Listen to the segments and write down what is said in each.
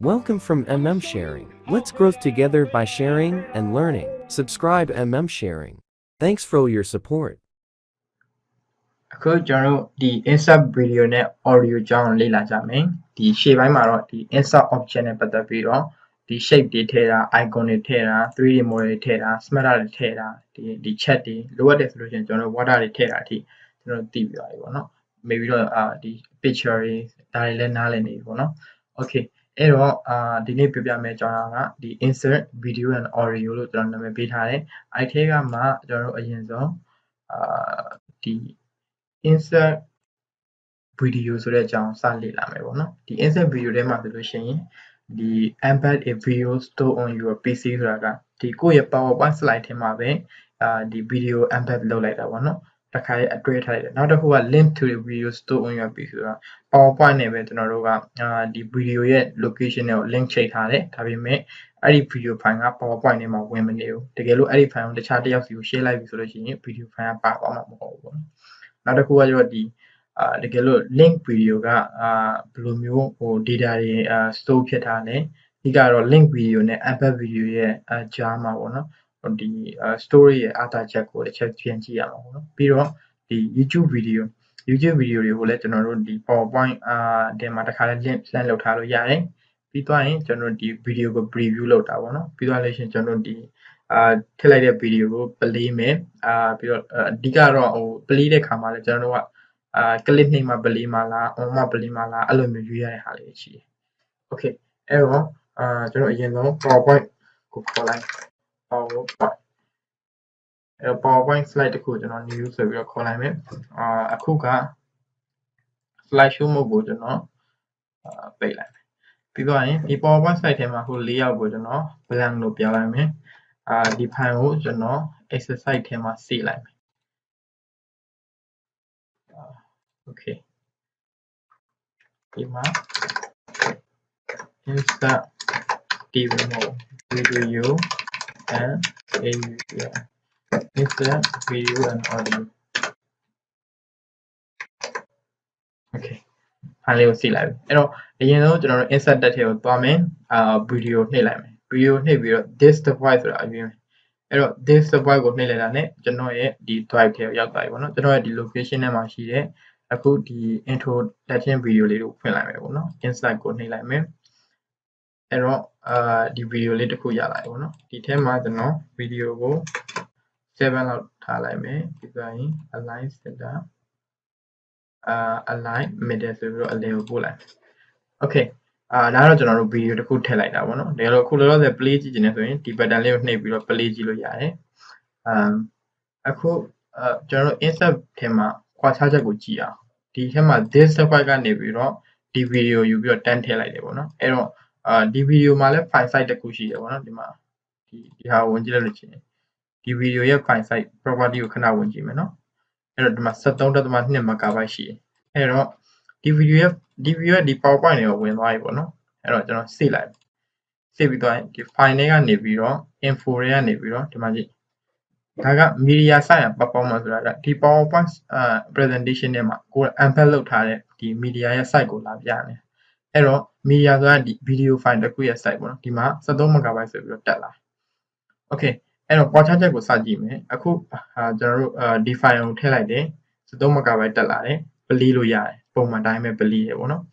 Welcome from Sharing. Let's grow together by sharing and learning. Subscribe Sharing. Thanks for your support. အခုကျွန်တော်တို့ဒီ insert video နဲ့ audio ကြောင်းလေ့လာကြမယ်ဒီရှေ့ပိုင်းမှာတော့ဒီ insert option နဲ့ပတ်သက်ပြီးတော့ဒီ shape တွေထည့်တာ icon တွေထည့်တာ 3D model တွေထည့်တာ smatter တွေထည့်တာဒီ chat တွေလိုအပ်တယ်ဆိုလို့ရှိရင်ကျွန်တော်တို့ water တွေထည့်တာအထိကျွန်တော်တို့သိပြီးသွားပြီပေါ့နော် maybe တော့ဒီ picture တွေဒါတွေလည်းနားလည်နေပြီပေါ့နော် okay အဲ့တော့ဒီနေ့ပြောပြမယ့်အကြောင်းအရာကဒီ insert video and audio လို့ကျွန်တော်နာမည်ပေးထားတယ်အဲ့ထဲကမှကျွန်တော်တို့အရင်ဆုံးဒီ insert video ဆိုတဲ့အကြောင်းစလေ့လာမယ်ပေါ့နော်ဒီ insert video ထဲမှာဆိုလို့ရှိရင်ဒီ embed a video store on your PC ဆိုတာကဒီကိုယ့်ရဲ့ PowerPoint slide ထဲမှာပဲဒီ video embed လုပ်လိုက်တာပေါ့နော်တစ်ခါအတွဲထားလိုက်တယ်နောက်တစ်ခုက link to the video store on your PC ဆိုတာ PowerPoint နဲ့ပဲကျွန်တော်တို့ကဒီ video ရဲ့ location ကို link ချိန်ထားတယ်ဒါပေမဲ့အဲ့ဒီ video file က PowerPoint ထဲမှာဝင်မနေဘူးတကယ်လို့အဲ့ဒီ file ကိုတခြားတစ်ယောက်စီကို share လိုက်ပြီဆိုလို့ရှိရင် video file ကပါသွားမှာမဟုတ်ဘူးပေါ့နော်နောက်တစ်ခုကကျတော့ဒီတကယ်လို့ link video ကဘယ်လိုမျိုးဟို data တွေstore ဖြစ်ထားလဲဒီကတော့ link video နဲ့ embed video ရဲ့ကြားမှာပေါ့နော်ဒီ story ရဲ့အားသာချက်ကိုတစ်ချက်ပြန်ကြည့်ရမှာပေါ့နော်ပြီးတော့ဒီ YouTube video တွေကိုလည်းကျွန်တော်တို့ဒီ PowerPoint ထဲမှာတစ်ခါလေး link လှမ်းလုပ်ထားလို့ရတယ်ပြီးသွားရင်ကျွန်တော်ဒီ video ကို preview လုပ်တာပေါ့နော်ပြီးသွားလို့ရှိရင်ကျွန်တော်ဒီထည့်လိုက်တဲ့ video ကို play မယ်ပြီးတော့အဓိကတော့ဟို play တဲ့ခါမှာလည်းကျွန်တော်တို့ကclip နှိပ်မှ play မှာလား on မှ play မှာလားအဲ့လိုမျိုးရွေးရတဲ့ဟာလေးရှိတယ် okay အဲ့တော့ကျွန်တော်အရင်ဆုံး PowerPoint ကိုခေါ်လိုက် PowerPoint အဲ့တော့ PowerPoint slide တခုကျွန်တော် new ဆိုပြီးတော့ခေါ်လိုက်မယ်အခုက slide show mode ကိုကျွန်တော်ပိတ်လိုက်မယ်ပြီးတော့ရင်ဒီ PowerPoint slide ထဲမှာဟို layout ကိုကျွန်တော် blank လို့ပြောလိုက်မယ်ဒီ file ကိုကျွန်တော် exercise ထဲမှာ save လိုက်မယ် okay ဒီမှာ insert video and audio insert video and audio okay ဖားလေးကိုစီလိုက်ပြီအဲ့တော့အရင်ဆုံးကျွန်တော်တို့ insert တက်ထဲကိုသွားမယ်video နှိပ်လိုက်မယ် video နှိပ်ပြီးတော့ this device ဆိုတာအရင်အဲ့တော့ this device ကိုနှိပ်လိုက်တာ ਨੇ ကျွန်တော်ရဲ့ဒီ drive ထဲကိုရောက်သွားပြီပေါ့နော်ကျွန်တော်ရဲ့ဒီ location ထဲမှာရှိတဲ့အခုဒီ introduction video လေးကိုဖွင့်လိုက်မယ်ပေါ့နော် insert ကိုနှိပ်လိုက်မယ်အဲ့တော့ဒီ video လေးတစ်ခုရလာပြီပေါ့နော်ဒီထဲမှာကျွန်တော် video ကို7လောက်ထားလိုက်မယ်ပြီးသွားရင် align center align middle ဆိုပြီးတော့အလယ်ကိုပို့လိုက် okay ဒါကတော့ကျွန်တော်တို့ video တစ်ခုထည့်လိုက်တာပေါ့နော်ဒါတော့အခုလောလောဆယ် play ကြည့်နေဆိုရင်ဒီ button လေးကိုနှိပ်ပြီးတော့ play ကြည့်လို့ရတယ်အခုကျွန်တော်တို့ insert ထဲမှာခွာခြားချက်ကိုကြည့်အောင်ဒီထဲမှာ this file ကနေပြီးတော့ဒီ video ယူပြီးတော့တန်းထည့်လိုက်တယ်ပေါ့နော်အဲ့တော့ဒီ video မှာလည်း file size တစ်ခုရှိတယ်ပေါ့နော်ဒီမှာဒီဟာဝင်ကြည့်လို့ရှိရင်ဒီ video ရဲ့ file size property ကိုခဏဝင်ကြည့်မယ်နော်အဲ့တော့ဒီမှာ 73.2 MB ရှိတယ်အဲ့တော့ဒီ video ရဲ့ဒီ PowerPoint တွေကိုဝင်သွားပြီပေါ့နော်အဲ့တော့ကျွန်တော် save လိုက်save ပြီးသွားရင်ဒီ file တွေကနေပြီးတော့ info တွေကနေပြီးတော့ဒီမှာကြည့်ဒါက media site performance ဆိုတာကဒီ PowerPoint presentation ထဲမှာကိုယ် embed လုပ်ထားတဲ့ဒီ media ရဲ့ site ကိုလာပြနေအဲ့တော့ media ဆိုတာဒီ video file တစ်ခုရဲ့ site ပေါ့နော်ဒီမှာ 73 MB ဆိုပြီးတော့တက်လာ okay အဲ့တော့ပေါ်ချချက်ကိုစကြည့်မယ်အခုကျွန်တော်တို့ဒီ file ကိုထည့်လိုက်တယ်73 MB တက်လာတယ် play လို့ရတယ်ပုံမှန်တိုင်းပဲ play ရပေါ့နော်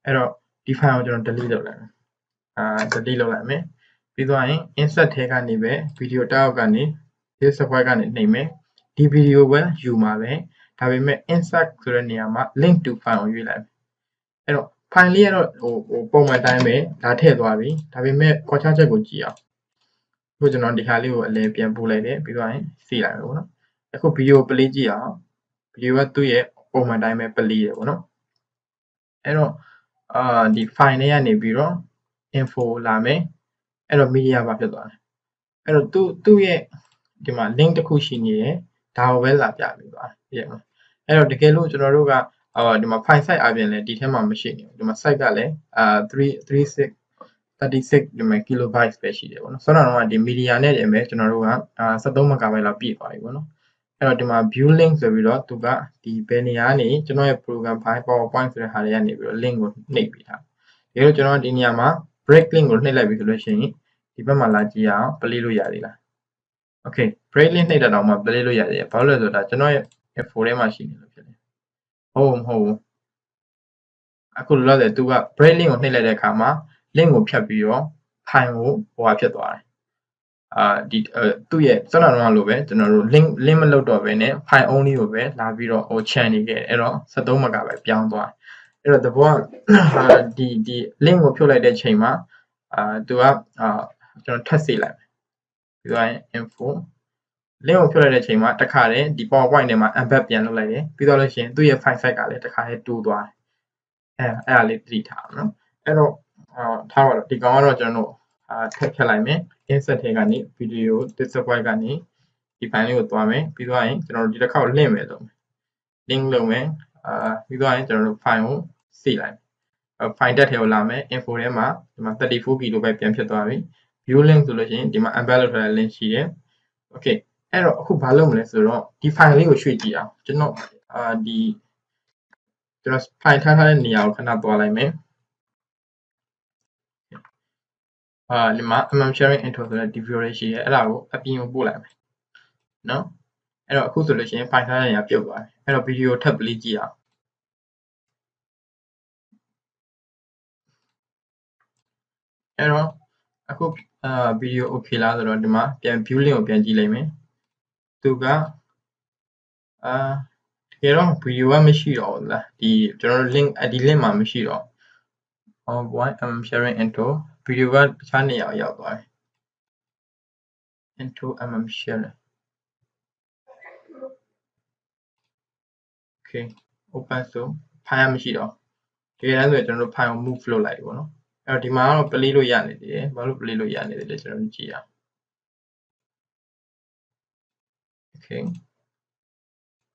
အဲ့တော့ဒီ file ကိုကျွန်တော် delete လုပ်လိုက်မယ်delete လုပ်လိုက်မယ်ပြီးသွားရင် insert ထဲကနေပဲ video တောက်ကနေ this file ကနေနှိပ်မယ်ဒီ video ပဲယူမှာပဲဒါပေမဲ့ insert ဆိုတဲ့နေရာမှာ link to file ကိုရွေးလိုက်မယ်အဲ့တော့ file လေးကတော့ဟိုပုံမှန်တိုင်းပဲဒါထည့်သွားပြီဒါပေမဲ့ပေါ်ချချက်ကိုကြည့်အောင်အခုကျွန်တော်ဒီဟာလေးကိုအလဲပြန်ပို့လိုက်တယ်ပြီးသွားရင် save လိုက်မယ်ပေါ့နော်အခု video play ကြည့်အောင် video ကသူ့ရဲ့ပုံမှန်တိုင်းပဲ play ရပေါ့နော်အဲ့တော့ဒီ file တွေကနေပြီးတော့ info လာမယ်အဲ့တော့ media ဘာဖြစ်သွားလဲအဲ့တော့သူ့ရဲ့ဒီမှာ link တစ်ခုရှိနေတယ်ဒါကိုပဲလာပြပြီးသွားတယ်ပြည့်မလားအဲ့တော့တကယ်လို့ကျွန်တော်တို့ကဒီမှာ file size အပြင်လည်းဒီထဲမှာမရှိနေဘူးဒီမှာ size ကလည်း36ဒီမှာ kilobytes ပဲရှိတယ်ပေါ့နော်ဆိုတော့ဒီ media နဲ့တည်းပဲကျွန်တော်တို့က73 MB လောက်ပြည့်သွားပြီပေါ့နော်အဲ့တော့ဒီမှာ view link ဆိုပြီးတော့သူကဒီဘယ်နေရာကနေကျွန်တော်ရဲ့ program file PowerPoint ဆိုတဲ့ဟာတွေကနေပြီးတော့ link ကိုနှိပ်ပေးထားဒီလိုကျွန်တော်ဒီနေရာမှာ break link ကိုနှိပ်လိုက်ပြီဆိုလို့ရှိရင်ဒီဘက်မှာလာကြည့်အောင် play လို့ရသေးလား okay break link နှိပ်တာတော့မှ play လို့ရသေးတယ်ဘာလို့လဲဆိုတော့ကျွန်တော်ရဲ့ info ထဲမှာရှိနေလို့ဖြစ်တယ်ဟုတ်အခုလောလောဆယ်သူက break link ကိုနှိပ်လိုက်တဲ့အခါမှာ link ကိုဖြတ်ပြီးတော့ file ကိုဟိုဟာဖြစ်သွားတယ်ဒီသူ့ရဲ့စနတော်လိုပဲကျွန်တော်တို့ link မလုပ်တော့ဘဲနဲ့ file only ကိုပဲလာပြီးတော့ဟို channel နေခဲ့အဲ့တော့73 MB ပဲပြောင်းသွားအဲ့တော့သဘောကဒီ link ကိုဖြုတ်လိုက်တဲ့ချိန်မှာသူကကျွန်တော်ထပ်စေးလိုက်မယ်ပြီးတော့ info link ကိုဖြုတ်လိုက်တဲ့ချိန်မှာတစ်ခါတည်းဒီ PowerPoint ထဲမှာ embed ပြန်လုပ်လိုက်တယ်ပြီးတော့လို့ရှိရင်သူ့ရဲ့ file size ကလည်းတစ်ခါတည်းတိုးသွားတယ်အဲ့ဒါလေးသတိထားအောင်နော်အဲ့တော့ထားပါတော့ဒီကောင်ကတော့ကျွန်တော်တို့ထပ်ဖြတ်လိုက်မယ် insert ထဲကနေ video display ကနေဒီ file လေးကိုသွားမယ်ပြီးတော့ရင်ကျွန်တော်တို့ဒီတစ်ခါ link မယ်လုပ်မယ် link လုပ်မယ်ပြီးတော့ရင်ကျွန်တော်တို့ file ကိုစေးလိုက်file တက်ထဲကိုလာမယ် info ထဲမှာဒီမှာ 34 KB ပြန်ဖြစ်သွားပြီ view link ဆိုလို့ရှိရင်ဒီမှာ embed လုပ်ထားတဲ့ link ရှိတယ် okay အဲ့တော့အခုဘာလုပ်မလဲဆိုတော့ဒီ file လေးကိုရွှေ့ကြည့်အောင်ကျွန်တော်ကျွန်တော် file ထားတဲ့နေရာကိုခဏသွားလိုက်မယ်ဒီမှာ sharing intro ဆိုတဲ့ video လေးရှိတယ်အဲ့ဒါကိုအပြင်ကိုပို့လိုက်မယ်နော်အဲ့တော့အခုဆိုလို့ရှိရင် file ထားတဲ့နေရာပြုတ်သွားတယ်အဲ့တော့ video ထပ်ပလေးကြည့်အောင်အဲ့တော့အခုvideo okay လားဆိုတော့ဒီမှာပြန် view link ကိုပြန်ကြည့်လိုက်မယ်သူကတကယ်တော့ video ကမရှိတော့ဘူးလားဒီကျွန်တော်တို့ link ဒီ link မှာမရှိတော့sharing intro video ကတခြားနေရာရောက်သွားတယ် intro sharing okay open ဆို file မရှိတော့တကယ်တမ်းဆိုကျွန်တော်တို့ file ကို move လုပ်လိုက်ပြီပေါ့နော်အဲ့တော့ဒီမှာကတော့ play လို့ရနေသေးတယ်ဘာလို့ play လို့ရနေသေးလဲကျွန်တော်တို့ကြည့်အောင် okay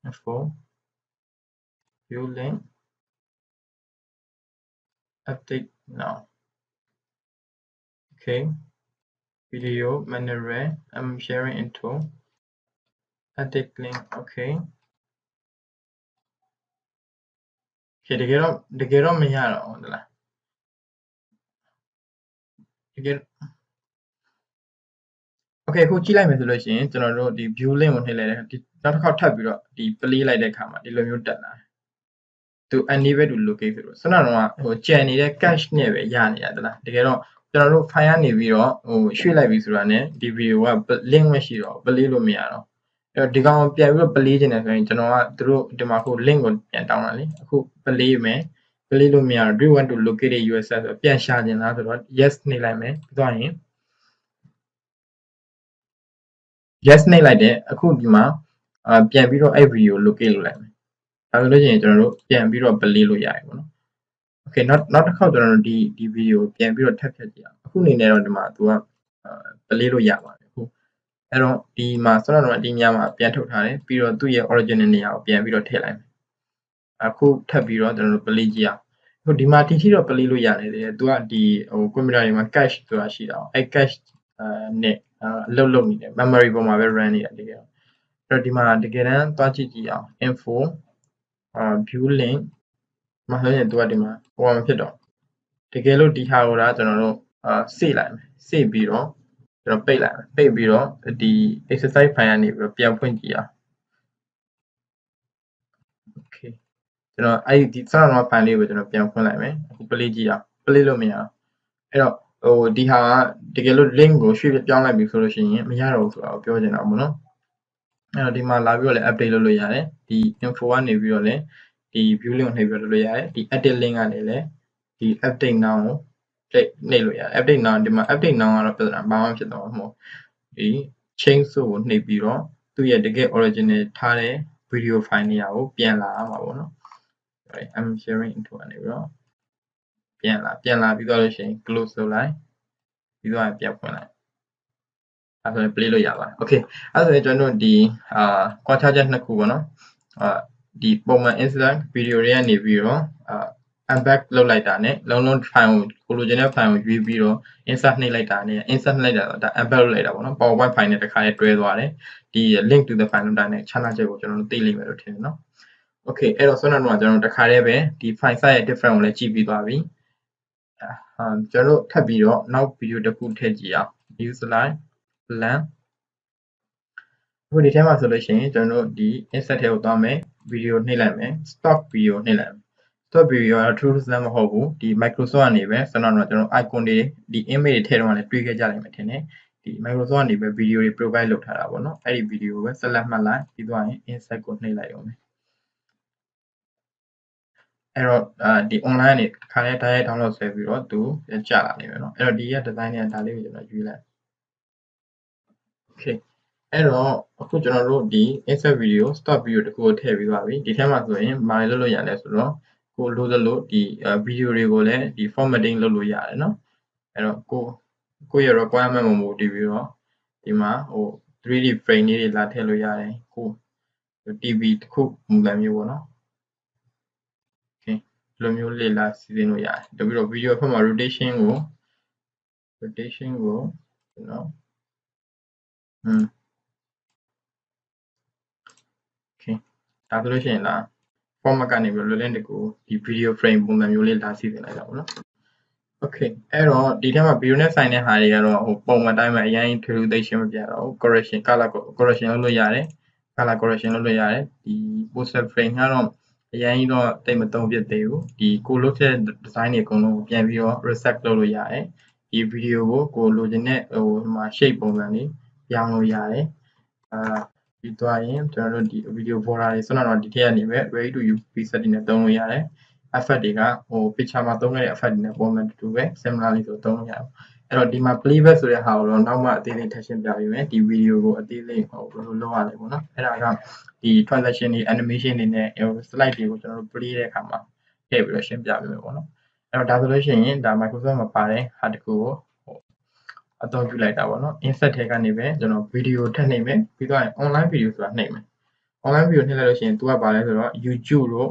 info view link update now okay video manual I'm sharing into edit link okay okay တကယ်တော့မရတော့ဘူးလားတကယ် okay ခုကြည့်လိုက်မယ်ဆိုလို့ရှိရင်ကျွန်တော်တို့ဒီ view link ကိုနှိပ်လိုက်တယ်ဒီနောက်တစ်ခါထပ်ပြီးတော့ဒီ play လိုက်တဲ့အခါမှာဒီလိုမျိုးတက်လာတယ်သူ enable to locate ဆိုတော့စနတော့ဟိုကြံနေတဲ့ cache နဲ့ပဲရနေရတယ်လားတကယ်တော့ကျွန်တော်တို့ file ကနေပြီးတော့ဟိုရွှေ့လိုက်ပြီဆိုတာနဲ့ဒီ video က link မရှိတော့ play လို့မရတော့အဲ့တော့ဒီကောင်ပြန်ပြီးတော့ play ချင်တယ်ဆိုရင်ကျွန်တော်ကသူတို့ဒီမှာခု link ကိုပြန်တောင်းတာလေအခု play မယ် play လို့မရတော့ do you want to locate the USS ဆိုပြန်ရှာချင်လားဆိုတော့ yes နှိပ်လိုက်မယ်ပြီးတော့ရင် yes နှိပ်လိုက်တယ်အခုဒီမှာပြန်ပြီးတော့အဲ့ video locate လုပ်လိုက်မယ်ဒါဆိုလို့ရှိရင်ကျွန်တော်တို့ပြန်ပြီးတော့ play လို့ရတယ်ပေါ့နော် okay နောက်တစ်ခေါက်ကျွန်တော်တို့ဒီ video ကိုပြန်ပြီးတော့ထပ်ဖြတ်ကြည့်အောင်အခုအနေနဲ့တော့ဒီမှာသူကplay လို့ရပါတယ်အခုအဲ့တော့ဒီမှာဆိုတော့ဒီညမှာပြန်ထုတ်ထားတယ်ပြီးတော့သူ့ရဲ့ original နေရာကိုပြန်ပြီးတော့ထည့်လိုက်မယ်အခုထပ်ပြီးတော့ကျွန်တော်တို့ play ကြည့်အောင်အခုဒီမှာထိတော့ play လို့ရနေတယ်သူကဒီဟို computer တွေမှာ cache ဆိုတာရှိတာအဲ့ cache နဲ့အလုပ်နေတယ် memory ပေါ်မှာပဲ run နေတယ်တကယ်အဲ့တော့ဒီမှာတကယ်တမ်းသွားကြည့်အောင် info view link မှာဆိုရင်သူကဒီမှာဟိုမဖြစ်တော့တကယ်လို့ဒီဟာကိုဒါကျွန်တော်တို့စေ့လိုက်မယ်စေ့ပြီးတော့ကျွန်တော်ပိတ်လိုက်မယ်ပိတ်ပြီးတော့ဒီ exercise file ကနေပြီးတော့ပြန်ဖွင့်ကြည့်အောင် okay ကျွန်တော်အဲ့ဒီစတော့ file လေးကိုကျွန်တော်ပြန်ဖွင့်လိုက်မယ်အခု play ကြည့်အောင် play လို့မရအောင်အဲ့တော့ဟိုဒီဟာကတကယ်လို့ link ကိုရွှေ့ပြောင်းလိုက်ပြီဆိုလို့ရှိရင်မရတော့ဘူးဆိုတာကိုပြောချင်တာပေါ့နော်အဲ့တော့ဒီမှာလာပြီးတော့လည်း update လုပ်လို့ရတယ်ဒီ info ကနေပြီးတော့လည်းဒီ view link ကိုနှိပ်ပြီးတော့လုပ်လို့ရတယ်ဒီ edit link ကနေလည်းဒီ update now ကိုနှိပ်လို့ရတယ် update now ဒီမှာ update now ကတော့ပြဿနာဘာမှဖြစ်တော့မဟုတ်ဒီ change ဆိုကိုနှိပ်ပြီးတော့သူ့ရဲ့တကယ် original ထားတဲ့ video file နေရာကိုပြန်လာမှာပေါ့နော် sorry I'm sharing into အနေပြီးတော့ပြန်လာပြီးတော့လို့ရှိရင် close လုပ်လိုက်ပြီးတော့ပြန်ဖွင့်လိုက်အဲ့ဒါဆိုရင် play လို့ရပါတယ် okay အဲ့ဒါဆိုရင်ကျွန်တော်တို့ဒီကွာခြားချက်နှစ်ခုပေါ့နော်ဒီပုံမှန် insert video တွေကနေပြီးတော့unpack လုပ်လိုက်တာနဲ့လုံးလုံး file ကိုလိုချင်တဲ့ file ကိုရွေးပြီးတော့ insert နှိပ်လိုက်တာနဲ့ insert နှိပ်လိုက်တာဒါ unpack လုပ်လိုက်တာပေါ့နော် PowerPoint file နဲ့တစ်ခါလေးတွဲသွားတယ်ဒီ link to the file လုပ်တာနဲ့ခြားနာချက်ကိုကျွန်တော်တို့သိလိမ့်မယ်လို့ထင်တယ်နော် okay အဲ့တော့ဆွမ်းနာတော့ကျွန်တော်တို့တစ်ခါလေးပဲဒီ file size ရဲ့ difference ကိုလည်းကြည့်ပြီးသွားပြီ ကျွန်တော်ထပ်ပြီးတော့နောက် video တစ်ခုထည့်ကြည့်အောင် new slide plan အခုဒီထဲမှာဆိုလို့ရှိရင်ကျွန်တော်တို့ဒီ insert ထဲကိုသွားမယ် video နှိပ်လိုက်မယ် stop video နှိပ်လိုက်မယ် stop video ကတော့ true result မဟုတ်ဘူးဒီ Microsoft ကနေပဲစတော့ကျွန်တော် icon တွေဒီ image တွေထည့်တော့လည်းတွေ့ခဲ့ကြနိုင်မှာထင်တယ်ဒီ Microsoft ကနေပဲ video တွေ provide လုပ်ထားတာပေါ့နော်အဲ့ဒီ video ကိုပဲ select မှတ်လိုက်ပြီးသွားရင် insert ကိုနှိပ်လိုက်ရုံပဲအဲ့တော့ဒီ online ကနေခါလေး direct download ဆွဲပြီးတော့သူကြာလာနေမယ်เนาะအဲ့တော့ဒီက design တွေကဒါလေးကိုကျွန်တော်ရွေးလိုက် okay အဲ့တော့အခုကျွန်တော်တို့ဒီ insert video stop video တခုကိုထည့်ပြီးသွားပြီဒီထဲမှာဆိုရင်ဘာတွေလုပ်လို့ရလဲဆိုတော့ကိုလိုသလိုဒီ video တွေကိုလည်းဒီ formatting လုပ်လို့ရတယ်เนาะအဲ့တော့ကိုရဲ့ requirement မှာမူတည်ပြီးတော့ဒီမှာဟို 3D frame လေးတွေလာထည့်လို့ရတယ်ကို TV တခုမူလမျိုးပေါ့เนาะ okay လိုမျိုးလေးလာစီစဉ်လို့ရတယ်ပြီးတော့ video အဖက်မှာ rotation ကိုကျွန်တော်okay ဒါဆိုလို့ရှိရင်လား format ကနေပြီးလွယ်လင်းတကူဒီ video frame ပုံစံမျိုးလေးလာစီစဉ်လိုက်တာပေါ့နော် okay အဲ့တော့ဒီထဲမှာ video နဲ့ဆိုင်တဲ့ဟာတွေကတော့ဟိုပုံမှန်တိုင်းမှာအရင်ထူးထူးသိရှင်းမပြတော့ဘူး correction color correction လုပ်လို့ရတယ် color correction လုပ်လို့ရတယ်ဒီ poster frame ကတော့အရင်ကြီးတော့တိတ်မသုံးပြသေးဘူးဒီကိုလုပ်တဲ့ design တွေအကုန်လုံးပြန်ပြီးတော့ reset လုပ်လို့ရတယ်ဒီ video ကိုလိုချင်တဲ့ဟိုမှာ shape ပုံစံလေးပြောင်းလို့ရတယ်ပြီးသွားရင်ကျွန်တော်တို့ဒီ video border တွေဆိုတော့ဒီထက်ကနေပဲ ready to use preset တွေနဲ့သုံးလို့ရတယ် effect တွေကဟို picture မှာသုံးခဲ့တဲ့ effect တွေနဲ့ပုံမှန်တူပဲ similarly ဆိုသုံးလို့ရတယ်အဲ့တော့ဒီမှာ playback ဆိုတဲ့ဟာကိုတော့နောက်မှအသေးစိတ်ထပ်ရှင်းပြပေးမယ်ဒီ video ကိုအသေးစိတ်ဟိုဘယ်လိုလုပ်ရလဲပေါ့နော်အဲ့ဒါကဒီ transition တွေ animation တွေနဲ့ဟို slide တွေကိုကျွန်တော်တို့ play တဲ့အခါမှာထည့်ပြီးတော့ရှင်းပြပေးမယ်ပေါ့နော်အဲ့တော့ဒါဆိုလို့ရှိရင်ဒါ Microsoft မှာပါတဲ့ဟာတခုကိုအသုံးပြုလိုက်တာပေါ့နော် insert ထဲကနေပဲကျွန်တော် video ထည့်နှိပ်မယ်ပြီးတော့ online video ဆိုတာနှိပ်မယ် online video နှိပ်လိုက်လို့ရှိရင် तू ကပါလဲဆိုတော့ YouTube တို့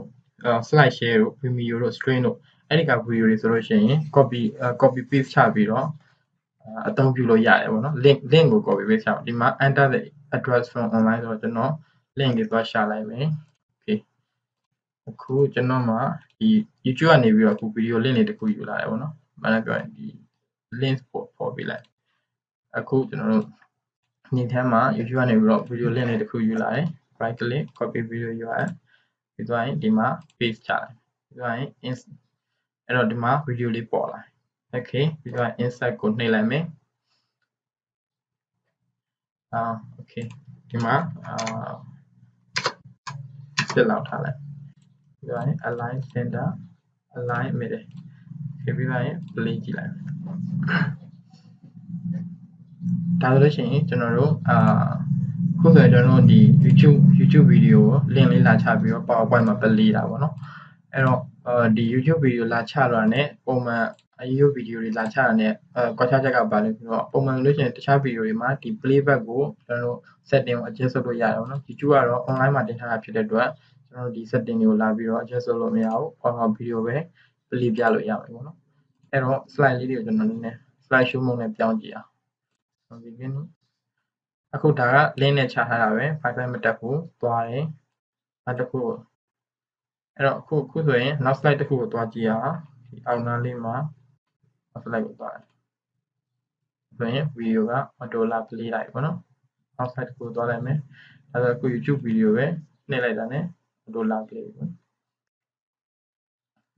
slide share တို့ Vimeo တို့ stream တို့အဲ့ဒီက video တွေဆိုလို့ရှိရင် copy paste ချပြီးတော့အသုံးပြုလို့ရတယ်ပေါ့နော် link ကို copy paste ချအောင်ဒီမှာ enter the address from online ဆိုတော့ကျွန်တော် link တွေသွားရှာလိုက်မယ် okay အခုကျွန်တော်မှာဒီ YouTube ကနေပြီးတော့အခု video link တွေတခုယူလာတယ်ပေါ့နော်မှန်တယ်ပြောရင်ဒီ link ပေါ်ပေးလိုက်အခုကျွန်တော်တို့ဒီထဲမှာ YouTube ကနေပြီးတော့ video link တွေတခုယူလာတယ် right click copy video URL ပြီးသွားရင်ဒီမှာ paste ချလိုက်ပြီးသွားရင်အဲ့တော့ဒီမှာ video လေးပေါ်လာ okay ပြီးသွားရင် insert ကိုနှိပ်လိုက်မယ်okay ဒီမှာset လောက်ထားလိုက်ပြီးသွားရင် align center align middle okay ပြီးသွားရင် play ကြည့်လိုက်ဒါဆိုလို့ရှိရင်ကျွန်တော်တို့ခုဆိုရင်ကျွန်တော်တို့ဒီ YouTube video ကို link လေးလာချပြီးတော့ PowerPoint မှာ play တာပေါ့နော်အဲ့တော့ဒီ YouTube video လာချတာနဲ့ပုံမှန် YouTube video တွေလာချတာနဲ့ကွာခြားချက်ကပါလဲဆိုတော့ပုံမှန်လို့ရှိရင်တခြား video တွေမှာဒီ playback ကိုကျွန်တော်တို့ setting ကို adjust လုပ်လို့ရတယ်ပေါ့နော် YouTube ကတော့ online မှာတင်ထားတာဖြစ်တဲ့အတွက်ကျွန်တော်တို့ဒီ setting တွေကိုလာပြီးတော့ adjust လုပ်လို့မရဘူး video ပဲ play ပြလို့ရမယ်ပေါ့နော်အဲ့တော့ slide လေးတွေကိုကျွန်တော်နည်းနည်း slide show mode နဲ့ပြောင်းကြည့်အောင် beginning အခုဒါက link နဲ့ချထားတာပဲ Wi-Fi မတက်ဘူးသွားတယ်နောက်တစ်ခုအဲ့တော့အခုဆိုရင်နောက် slide တစ်ခုကိုသွားကြည့်အောင်ဒီအောက်နားလေးမှာ slide ကိုသွားတယ်ဆိုရင် video က auto လာ play လိုက်ပေါ့နော်နောက် slide တစ်ခုသွားလိုက်မယ်ဒါဆိုအခု YouTube video ပဲနှိပ်လိုက်တာနဲ့ auto လာ play ပေါ့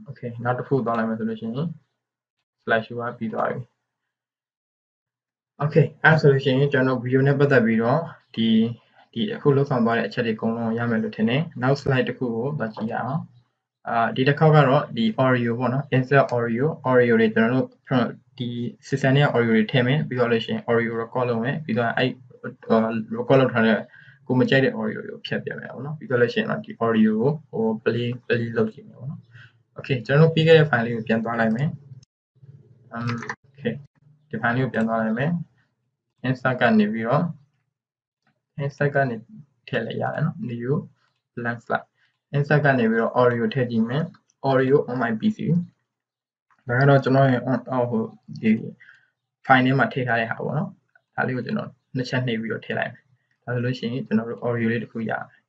okay နောက်တစ်ခုသွားလိုက်မယ်ဆိုလို့ရှိရင် slide show ကပြီးသွားပြီokay အဲ့ဆိုလို့ရှိရင်ကျွန်တော် video နဲ့ပတ်သက်ပြီးတော့ဒီအခုလောက်ဆောင်သွားတဲ့အချက်တွေအကုန်လုံးရမယ်လို့ထင်တယ်နောက် slide တစ်ခုကိုသွားကြည့်ရအောင်ဒီတစ်ခေါက်ကတော့ဒီ audio ပေါ့နော် insert audio တွေကျွန်တော်တို့ဒီ system နဲ့ audio တွေထည့်မယ်ပြီးတော့လို့ရှိရင် audio record လုပ်မယ်ပြီးတော့အဲ့ record လုပ်ထားတဲ့ကိုမကြိုက်တဲ့ audio တွေကိုဖြတ်ပြမယ်ပေါ့နော်ပြီးတော့လို့ရှိရင်တော့ဒီ audio ကိုဟို play လုပ်ကြည့်မယ်ပေါ့နော် okay ကျွန်တော်တို့ပြီးခဲ့တဲ့ file လေးကိုပြန်သွားလိုက်မယ်okay ဒီ file လေးကိုပြန်သွားလိုက်မယ် insert ကနေပြီးတော့ insert ကနေထည့်လိုက်ရတယ်နော် new blank slide insert ကနေပြီးတော့ audio ထည့်ကြည့်မယ် audio on my PC ဒါကတော့ကျွန်တော်ရဲ့ဟိုဒီ file ထဲမှာထည့်ထားတဲ့ဟာပေါ့နော်ဒါလေးကိုကျွန်တော်နှစ်ချက်နှိပ်ပြီးတော့ထည့်လိုက်မယ်ဒါဆိုလို့ရှိရင်ကျွန်တော်တို့ audio လေးတစ်ခုရမယ်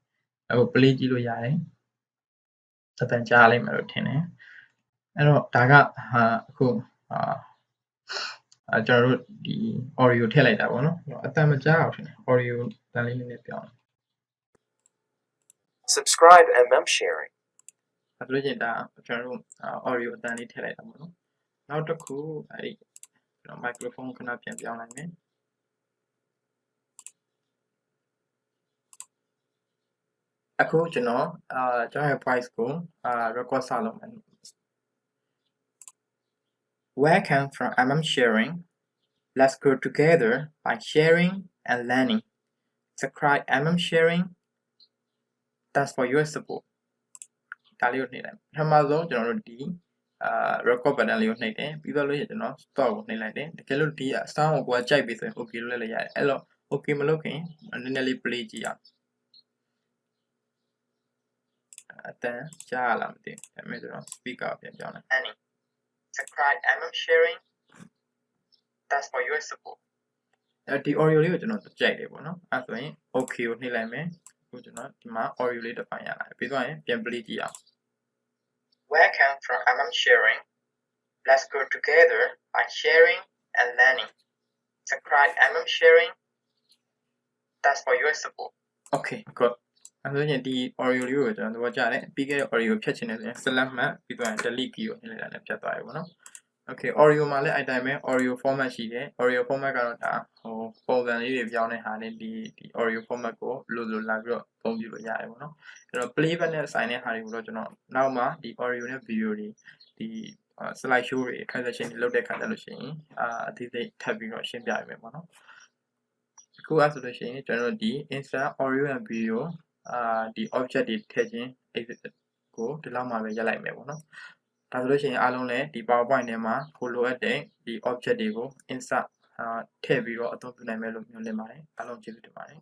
အခု play ကြည့်လို့ရတယ်အတန်ကြားလိုက်မယ်လို့ထင်တယ်အဲ့တော့ဒါကအခု ကျွန်တော်တို့ဒီ audio ထည့်လိုက်တာပေါ့နော်အတန်မကြားအောင်ထင်တယ် audio တန်လေးနည်းပြောင်း Subscribe MM Sharing. ဆိုလို့ရှိရင်ဒါကျွန်တော်တို့ audio အတန်လေးထည့်လိုက်တာပေါ့နော်နောက်တစ်ခုအဲ့ဒီကျွန်တော် microphone ခဏပြန်ပြောင်းလိုက်မယ်အခုကျွန်တော်ကျွန်တော်ရဲ့ voice ကိုrecord စလုပ်မယ် Welcome from MM Sharing. Let's grow together by sharing and learning. Subscribe MM Sharing. Thanks for your support. ဒါလေးကိုနှိပ်လိုက်ပထမဆုံးကျွန်တော်တို့ဒီrecord button လေးကိုနှိပ်တယ်ပြီးတော့လို့ကျွန်တော် stop ကိုနှိပ်လိုက်တယ်တကယ်လို့ဒီအဆောင်းကိုကိုယ်ကကြိုက်ပြီဆိုရင် okay လုပ်လိုက်ရတယ်အဲ့တော့ okay မလုပ်ခင်နည်းနည်းလေး play ကြည့်အောင်အတန်ကြားလာမသိဘူးဒါပေမဲ့ကျွန်တော် speaker ကိုပြန်ပြောင်းလိုက် Annie subscribe MM sharing thanks for your support ဒီ audio လေးကိုကျွန်တော်ကြိုက်တယ်ပေါ့နော်အဲ့ဆိုရင် okay ကိုနှိပ်လိုက်မယ်အခုကျွန်တော်ဒီမှာ audio လေးတစ်ပိုင်းရလာပြီးတော့ရင်ပြန် play ကြည့်အောင် Welcome from MM Sharing. Let's grow together by sharing and learning. Subscribe MM Sharing. Thanks for your support. Okay, good. အဲ့ဒါညဒီ audio လေးကိုကျွန်တော်သဘောကျတယ်ပြီးခဲ့တဲ့ audio ဖြတ်ချင်တယ်ဆိုရင် select မှတ်ပြီးတော့ delete key ကိုနှိပ်လိုက်တာနဲ့ဖြတ်သွားပြီပေါ့နော် Okay, audio မှာလည်းအဲ့တိုင်းပဲ audio format ရှိတယ် audio format ကတော့ဒါပုံစံလေးတွေပြောင်းတဲ့ဟာနဲ့ဒီ audio format ကိုလိုလိုလာပြီးတော့သုံးပြလို့ရတယ်ပေါ့နော်အဲ့တော့ playback နဲ့ဆိုင်တဲ့ဟာတွေကိုတော့ကျွန်တော်နောက်မှဒီ audio နဲ့ video တွေဒီ slide show တွေ transition တွေလုပ်တဲ့ခါကျလို့ရှိရင်အသေးစိတ်ထပ်ပြီးတော့ရှင်းပြရမယ်ပေါ့နော်အခုအဲ့ဆိုလို့ရှိရင်ကျွန်တော်ဒီ insert audio and video ဒီ object တွေထည့်ခြင်းကိုဒီလောက်မှပဲရက်လိုက်မယ်ပေါ့နော်ဒါဆိုလို့ရှိရင်အားလုံးလည်းဒီ PowerPoint ထဲမှာကိုလိုအပ်တဲ့ဒီ object တွေကို insert ထည့်ပြီးတော့အသုံးပြုနိုင်မယ်လို့မျှော်လင့်ပါတယ်အားလုံးကျေးဇူးတင်ပါတယ်